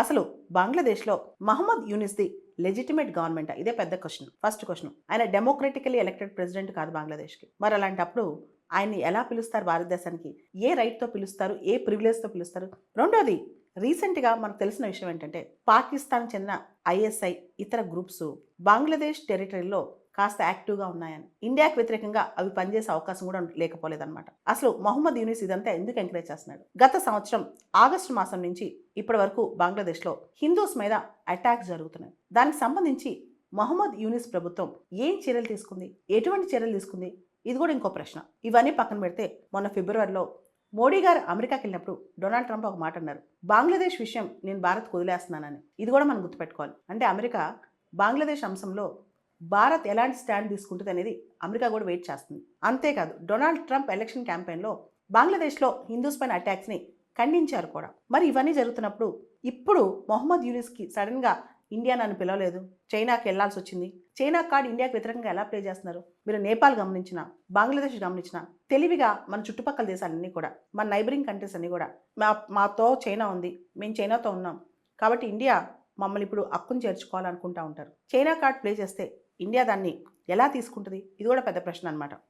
అసలు బంగ్లాదేశ్లో Mohammed యూనిస్ది legitimate government? ఇదే పెద్ద క్వశ్చన్. ఫస్ట్ క్వశ్చన్, ఆయన డెమోక్రటికలీ ఎలక్టెడ్ ప్రెసిడెంట్ కాదు బంగ్లాదేశ్కి. మరి అలాంటప్పుడు ఆయన్ని ఎలా పిలుస్తారు భారతదేశానికి? ఏ రైట్తో పిలుస్తారు? ఏ ప్రివిలేజ్తో పిలుస్తారు? రెండోది, రీసెంట్గా మనకు తెలిసిన విషయం ఏంటంటే పాకిస్తాన్ చెందిన ఐఎస్ఐ ఇతర గ్రూప్స్ బంగ్లాదేశ్ టెరిటరీలో కాస్త యాక్టివ్గా ఉన్నాయని, ఇండియాకు వ్యతిరేకంగా అవి పనిచేసే అవకాశం కూడా లేకపోలేదన్నమాట. అసలు మహమ్మద్ యూనిస్ ఇదంతా ఎందుకు ఎంకరేజ్ చేస్తున్నాడు? గత సంవత్సరం ఆగస్టు మాసం నుంచి ఇప్పటి వరకు బంగ్లాదేశ్లో హిందూస్ మీద అటాక్స్ జరుగుతున్నాయి. దానికి సంబంధించి మహమ్మద్ యూనిస్ ప్రభుత్వం ఏం చర్యలు తీసుకుంది? ఎటువంటి చర్యలు తీసుకుంది? ఇది కూడా ఇంకో ప్రశ్న. ఇవన్నీ పక్కన పెడితే మొన్న ఫిబ్రవరిలో మోడీ గారు అమెరికాకి వెళ్ళినప్పుడు డొనాల్డ్ ట్రంప్ ఒక మాట అన్నారు, బంగ్లాదేశ్ విషయం నేను భారత్కు వదిలేస్తున్నానని. ఇది కూడా మనం గుర్తుపెట్టుకోవాలి. అంటే అమెరికా బంగ్లాదేశ్ అంశంలో భారత్ ఎలాంటి స్టాండ్ తీసుకుంటుంది అనేది అమెరికా కూడా వెయిట్ చేస్తుంది. అంతేకాదు, డొనాల్డ్ ట్రంప్ ఎలక్షన్ క్యాంపెయిన్లో బంగ్లాదేశ్లో హిందూస్ పైన అటాక్స్ని ఖండించారు కూడా. మరి ఇవన్నీ జరుగుతున్నప్పుడు ఇప్పుడు మొహమ్మద్ యూనిస్కి సడన్గా ఇండియా నన్ను పిలవలేదు, చైనాకి వెళ్లాల్సి వచ్చింది, చైనా కార్డ్ ఇండియాకి వ్యతిరేకంగా ఎలా ప్లే చేస్తున్నారు? మీరు నేపాల్ గమనించిన, బంగ్లాదేశ్ గమనించిన, తెలివిగా మన చుట్టుపక్కల దేశాలన్నీ కూడా, మన నైబరింగ్ కంట్రీస్ అన్నీ కూడా మాతో చైనా ఉంది, మేము చైనాతో ఉన్నాం కాబట్టి ఇండియా మమ్మల్ని ఇప్పుడు అక్కును చేర్చుకోవాలనుకుంటూ ఉంటారు. చైనా కార్డ్ ప్లే చేస్తే ఇండియా దాన్ని ఎలా తీసుకుంటుంది? ఇది కూడా పెద్ద ప్రశ్న అనమాట.